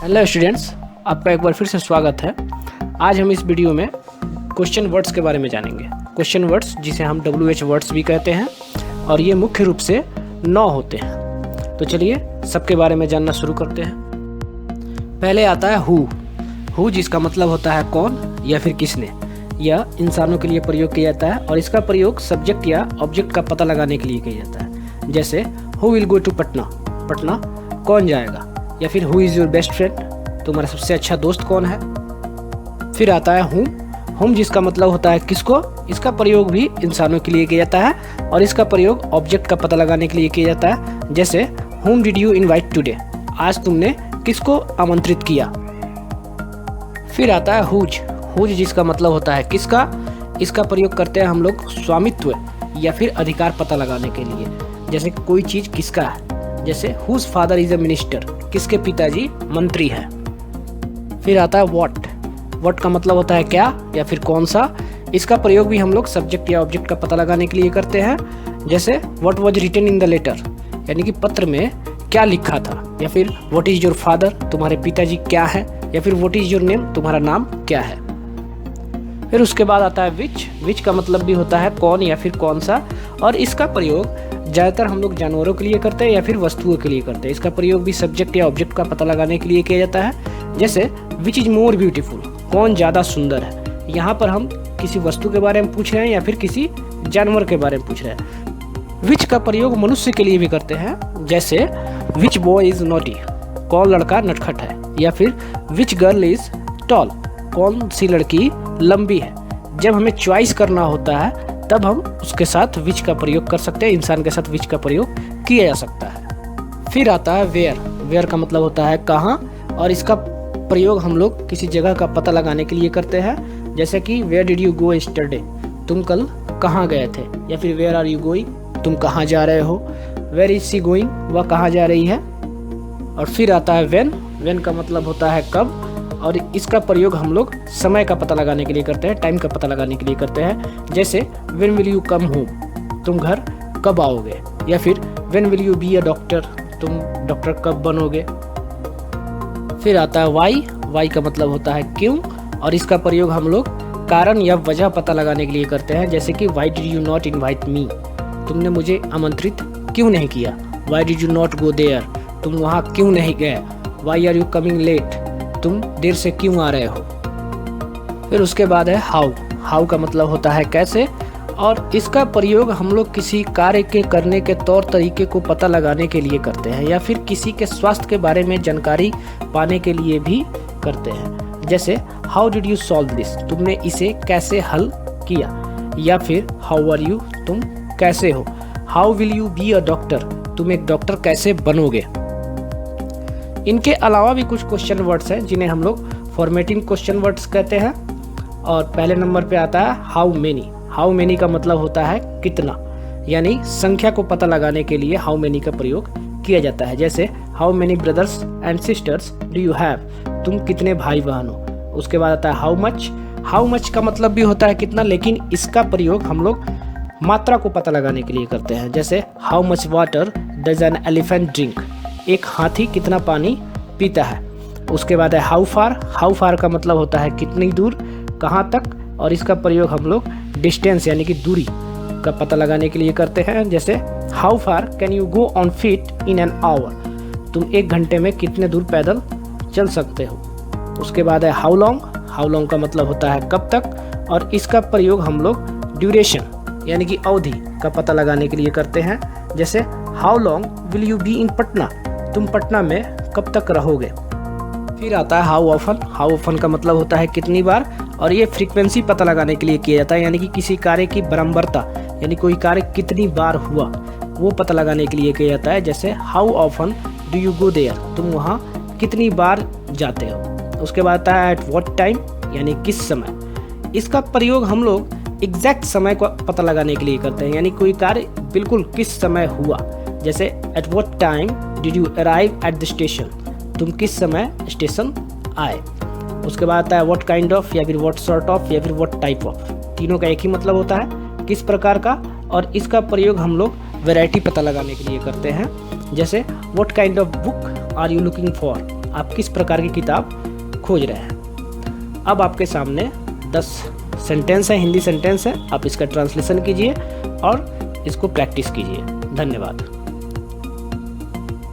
Hello students, आपका एक बार फिर से स्वागत है। आज हम इस वीडियो में क्वेश्चन वर्ड्स के बारे में जानेंगे। क्वेश्चन वर्ड्स जिसे हम WH वर्ड्स भी कहते हैं और ये मुख्य रूप से 9 होते हैं। तो चलिए सबके बारे में जानना शुरू करते हैं। पहले आता है हु जिसका मतलब होता है कौन या फिर किसने। यह इंसानों के लिए प्रयोग किया जाता है और इसका प्रयोग सब्जेक्ट या ऑब्जेक्ट का पता लगाने के लिए किया जाता है। जैसे who will go to Patna, Patna कौन जाएगा। या फिर who is your best friend, तुम्हारा सबसे अच्छा दोस्त कौन है। फिर आता है हुम जिसका मतलब होता है किसको। इसका प्रयोग भी इंसानों के लिए किया जाता है और इसका प्रयोग ऑब्जेक्ट का पता लगाने के लिए किया जाता है। जैसे हुम डिड यू इनवाइट टुडे, आज तुमने किसको आमंत्रित किया। फिर आता है हुज जिसका मतलब होता है किसका। इसका प्रयोग करते हैं हम लोग स्वामित्व या फिर अधिकार पता लगाने के लिए। जैसे कोई चीज़ किसका है। जैसे whose father is a minister, किसके पिताजी मंत्री हैं। फिर आता है व्हाट का मतलब होता है क्या या फिर कौन सा। इसका प्रयोग भी हम लोग सब्जेक्ट या ऑब्जेक्ट का पता लगाने के लिए करते हैं। जैसे what was written in the letter, यानी कि पत्र में क्या लिखा था। या फिर व्हाट इज योर फादर, तुम्हारे पिताजी क्या है। या फिर व्हाट इज योर नेम, तुम्हारा नाम क्या है। फिर उसके बाद आता है विच का मतलब भी होता है कौन या फिर कौन सा। और इसका प्रयोग ज़्यादातर हम लोग जानवरों के लिए करते हैं या फिर वस्तुओं के लिए करते हैं। इसका प्रयोग भी सब्जेक्ट या ऑब्जेक्ट का पता लगाने के लिए किया जाता है। जैसे विच इज़ मोर ब्यूटीफुल, कौन ज़्यादा सुंदर है। यहाँ पर हम किसी वस्तु के बारे में पूछ रहे हैं या फिर किसी जानवर के बारे में पूछ रहे हैं। विच का प्रयोग मनुष्य के लिए भी करते हैं। जैसे विच बॉय इज़ नॉटी, कौन लड़का नटखट है। या फिर विच गर्ल इज़ टॉल, कौन सी लड़की लंबी है। जब हमें चॉइस करना होता है तब हम उसके साथ विच का प्रयोग कर सकते हैं। इंसान के साथ विच का प्रयोग किया जा सकता है। फिर आता है वेयर का मतलब होता है कहाँ और इसका प्रयोग हम लोग किसी जगह का पता लगाने के लिए करते हैं। जैसे कि where did you go yesterday, तुम कल कहाँ गए थे। या फिर वेयर आर यू गोइंग, तुम कहाँ जा रहे हो। वेयर इज सी गोइंग, वह कहाँ जा रही है। और फिर आता है व्हेन का मतलब होता है कब और इसका प्रयोग हम लोग समय का पता लगाने के लिए करते हैं, टाइम का पता लगाने के लिए करते हैं। जैसे when will you come home, तुम घर कब आओगे। या फिर when will you be a doctor, तुम डॉक्टर कब बनोगे। फिर आता है वाई का मतलब होता है क्यों और इसका प्रयोग हम लोग कारण या वजह पता लगाने के लिए करते हैं। जैसे कि why did you not invite me, तुमने मुझे आमंत्रित क्यों नहीं किया। Why did you not go there, तुम वहाँ क्यों नहीं गए। Why are you coming late, तुम देर से क्यों आ रहे हो। फिर उसके बाद है हाउ का मतलब होता है कैसे और इसका प्रयोग हम लोग किसी कार्य के करने के तौर तरीके को पता लगाने के लिए करते हैं या फिर किसी के स्वास्थ्य के बारे में जानकारी पाने के लिए भी करते हैं। जैसे how did you solve this, तुमने इसे कैसे हल किया। या फिर हाउ आर यू, तुम कैसे हो। How will you be a doctor, तुम एक डॉक्टर कैसे बनोगे। इनके अलावा भी कुछ क्वेश्चन वर्ड्स हैं जिन्हें हम लोग फॉर्मेटिंग क्वेश्चन वर्ड्स कहते हैं। और पहले नंबर पे आता है हाउ मेनी का मतलब होता है कितना, यानी संख्या को पता लगाने के लिए हाउ मेनी का प्रयोग किया जाता है। जैसे how many brothers and sisters do you have, तुम कितने भाई बहन हो। उसके बाद आता है हाउ मच का मतलब भी होता है कितना, लेकिन इसका प्रयोग हम लोग मात्रा को पता लगाने के लिए करते हैं। जैसे how much water does an elephant drink, एक हाथी कितना पानी पीता है। उसके बाद है हाउ फार का मतलब होता है कितनी दूर, कहाँ तक और इसका प्रयोग हम लोग डिस्टेंस यानी कि दूरी का पता लगाने के लिए करते हैं। जैसे how far can you go on feet in an hour, तुम 1 घंटे में कितने दूर पैदल चल सकते हो। उसके बाद है हाउ लॉन्ग का मतलब होता है कब तक और इसका प्रयोग हम लोग ड्यूरेशन यानी कि अवधि का पता लगाने के लिए करते हैं। जैसे how long will you be in Patna, तुम पटना में कब तक रहोगे। फिर आता है हाउ ऑफन का मतलब होता है कितनी बार और ये फ्रीक्वेंसी पता लगाने के लिए किया जाता है, यानी कि किसी कार्य की बारंबारता यानी कोई कार्य कितनी बार हुआ वो पता लगाने के लिए किया जाता है। जैसे how often do you go there, तुम वहाँ कितनी बार जाते हो। उसके बाद आता है एट व्हाट टाइम, यानी किस समय। इसका प्रयोग हम लोग एग्जैक्ट समय को पता लगाने के लिए करते हैं, यानी कोई कार्य बिल्कुल किस समय हुआ। जैसे at what time did you arrive at the station, तुम किस समय स्टेशन आए। उसके बाद आता है व्हाट काइंड ऑफ या फिर व्हाट सॉर्ट ऑफ या फिर व्हाट टाइप ऑफ, तीनों का एक ही मतलब होता है किस प्रकार का और इसका प्रयोग हम लोग वैरायटी पता लगाने के लिए करते हैं। जैसे what kind of book are you looking for, आप किस प्रकार की किताब खोज रहे हैं। अब आपके सामने 10 सेंटेंस है, हिंदी सेंटेंस है, आप इसका ट्रांसलेशन कीजिए और इसको प्रैक्टिस कीजिए। धन्यवाद।